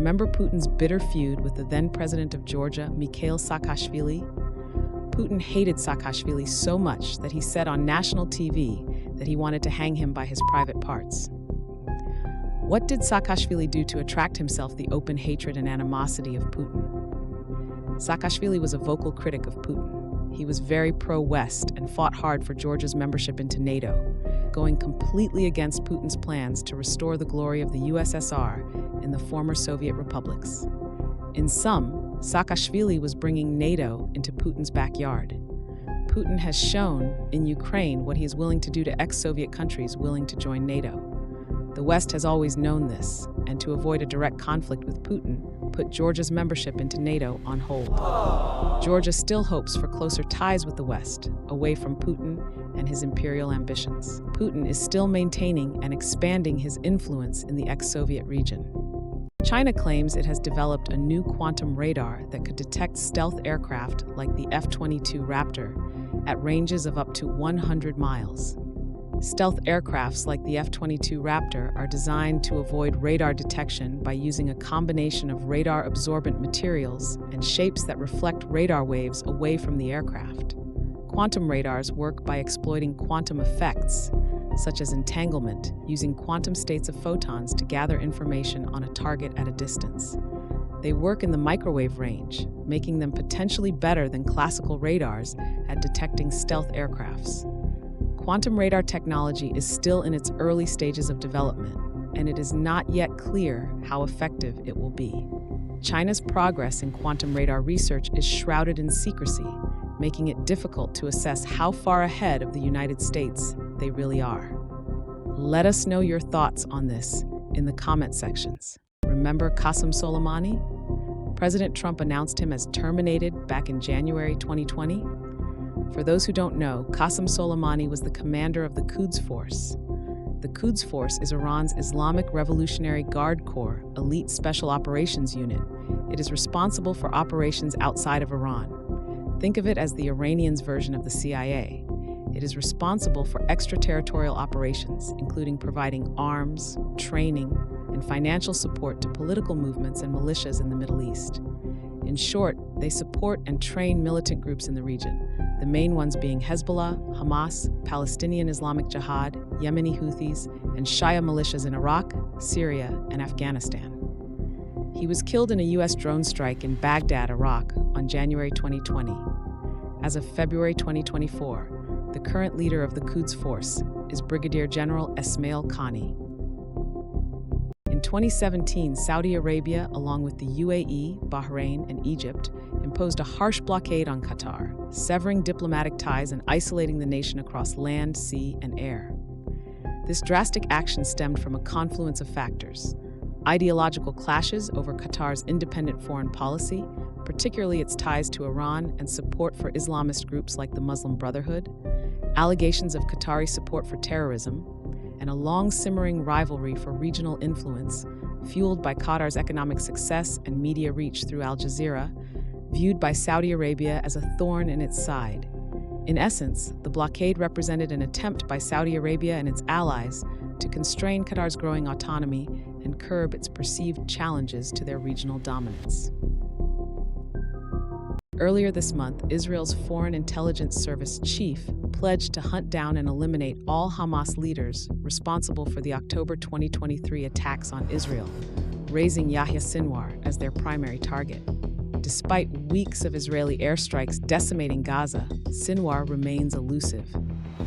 Remember Putin's bitter feud with the then president of Georgia, Mikhail Saakashvili? Putin hated Saakashvili so much that he said on national TV that he wanted to hang him by his private parts. What did Saakashvili do to attract himself the open hatred and animosity of Putin? Saakashvili was a vocal critic of Putin. He was very pro-West and fought hard for Georgia's membership into NATO, going completely against Putin's plans to restore the glory of the USSR in the former Soviet republics. In sum, Saakashvili was bringing NATO into Putin's backyard. Putin has shown in Ukraine what he is willing to do to ex-Soviet countries willing to join NATO. The West has always known this, and to avoid a direct conflict with Putin, put Georgia's membership into NATO on hold. Georgia still hopes for closer ties with the West, away from Putin and his imperial ambitions. Putin is still maintaining and expanding his influence in the ex-Soviet region. China claims it has developed a new quantum radar that could detect stealth aircraft like the F-22 Raptor at ranges of up to 100 miles. Stealth aircrafts like the F-22 Raptor are designed to avoid radar detection by using a combination of radar-absorbent materials and shapes that reflect radar waves away from the aircraft. Quantum radars work by exploiting quantum effects, such as entanglement, using quantum states of photons to gather information on a target at a distance. They work in the microwave range, making them potentially better than classical radars at detecting stealth aircrafts. Quantum radar technology is still in its early stages of development, and it is not yet clear how effective it will be. China's progress in quantum radar research is shrouded in secrecy, making it difficult to assess how far ahead of the United States they really are. Let us know your thoughts on this in the comment sections. Remember Qasem Soleimani? President Trump announced him as terminated back in January 2020. For those who don't know, Qasem Soleimani was the commander of the Quds Force. The Quds Force is Iran's Islamic Revolutionary Guard Corps elite special operations unit. It is responsible for operations outside of Iran. Think of it as the Iranians' version of the CIA. It is responsible for extraterritorial operations, including providing arms, training, and financial support to political movements and militias in the Middle East. In short, they support and train militant groups in the region, the main ones being Hezbollah, Hamas, Palestinian Islamic Jihad, Yemeni Houthis, and Shia militias in Iraq, Syria, and Afghanistan. He was killed in a U.S. drone strike in Baghdad, Iraq, on January 2020. As of February 2024, the current leader of the Quds Force is Brigadier General Esmail Qaani. In 2017, Saudi Arabia, along with the UAE, Bahrain, and Egypt, imposed a harsh blockade on Qatar, severing diplomatic ties and isolating the nation across land, sea, and air. This drastic action stemmed from a confluence of factors: ideological clashes over Qatar's independent foreign policy, particularly its ties to Iran and support for Islamist groups like the Muslim Brotherhood, allegations of Qatari support for terrorism, and a long-simmering rivalry for regional influence, fueled by Qatar's economic success and media reach through Al Jazeera, viewed by Saudi Arabia as a thorn in its side. In essence, the blockade represented an attempt by Saudi Arabia and its allies to constrain Qatar's growing autonomy and curb its perceived challenges to their regional dominance. Earlier this month, Israel's Foreign Intelligence Service chief pledged to hunt down and eliminate all Hamas leaders responsible for the October 2023 attacks on Israel, raising Yahya Sinwar as their primary target. Despite weeks of Israeli airstrikes decimating Gaza, Sinwar remains elusive.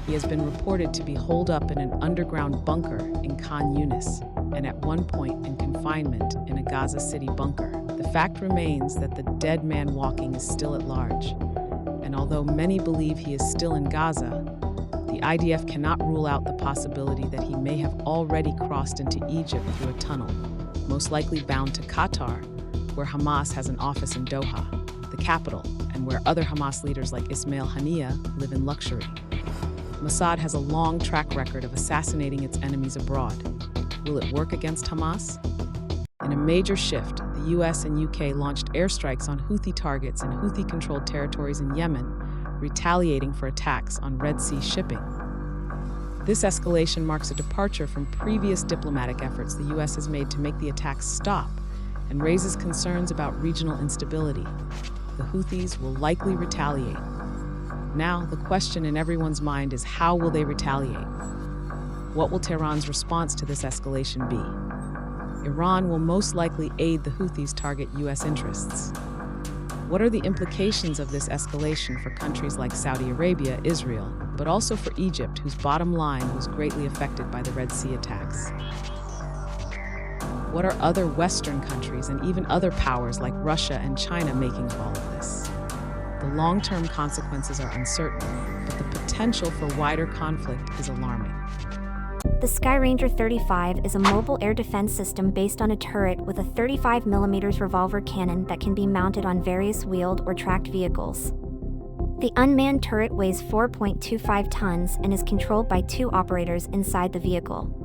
He has been reported to be holed up in an underground bunker in Khan Yunis, and at one point in confinement in a Gaza City bunker. The fact remains that the dead man walking is still at large, and although many believe he is still in Gaza, the IDF cannot rule out the possibility that he may have already crossed into Egypt through a tunnel, most likely bound to Qatar, where Hamas has an office in Doha, the capital, and where other Hamas leaders like Ismail Haniyeh live in luxury. Mossad has a long track record of assassinating its enemies abroad. Will it work against Hamas? In a major shift, the US and UK launched airstrikes on Houthi targets in Houthi-controlled territories in Yemen, retaliating for attacks on Red Sea shipping. This escalation marks a departure from previous diplomatic efforts the US has made to make the attacks stop, and raises concerns about regional instability. The Houthis will likely retaliate. Now, the question in everyone's mind is, how will they retaliate? What will Tehran's response to this escalation be? Iran will most likely aid the Houthis target U.S. interests. What are the implications of this escalation for countries like Saudi Arabia, Israel, but also for Egypt, whose bottom line was greatly affected by the Red Sea attacks? What are other Western countries and even other powers like Russia and China making of all of this? The long-term consequences are uncertain, but the potential for wider conflict is alarming. The Skyranger 35 is a mobile air defense system based on a turret with a 35mm revolver cannon that can be mounted on various wheeled or tracked vehicles. The unmanned turret weighs 4.25 tons and is controlled by 2 operators inside the vehicle.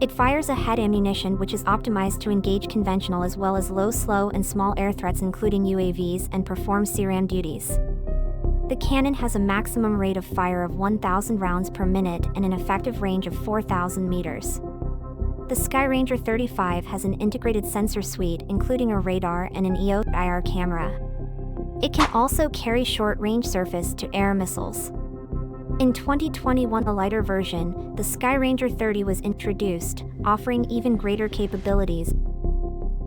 It fires a head ammunition which is optimized to engage conventional as well as low, slow, and small air threats including UAVs and perform CRAM duties. The cannon has a maximum rate of fire of 1,000 rounds per minute and an effective range of 4,000 meters. The Skyranger 35 has an integrated sensor suite including a radar and an EO/IR camera. It can also carry short-range surface-to-air missiles. In 2021, a lighter version, the Skyranger 30 was introduced, offering even greater capabilities.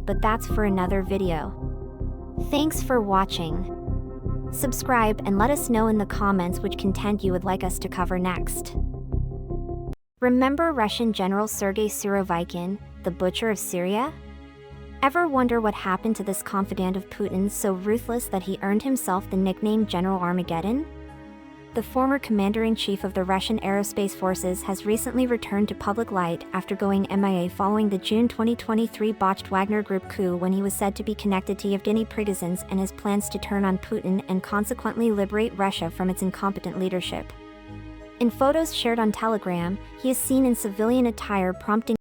But that's for another video. Thanks for watching. Subscribe and let us know in the comments which content you would like us to cover next. Remember Russian General Sergei Surovikin, the Butcher of Syria? Ever wonder what happened to this confidant of Putin's so ruthless that he earned himself the nickname General Armageddon? The former commander-in-chief of the Russian Aerospace Forces has recently returned to public light after going MIA following the June 2023 botched Wagner Group coup when he was said to be connected to Yevgeny Prigozhin and his plans to turn on Putin and consequently liberate Russia from its incompetent leadership. In photos shared on Telegram, he is seen in civilian attire prompting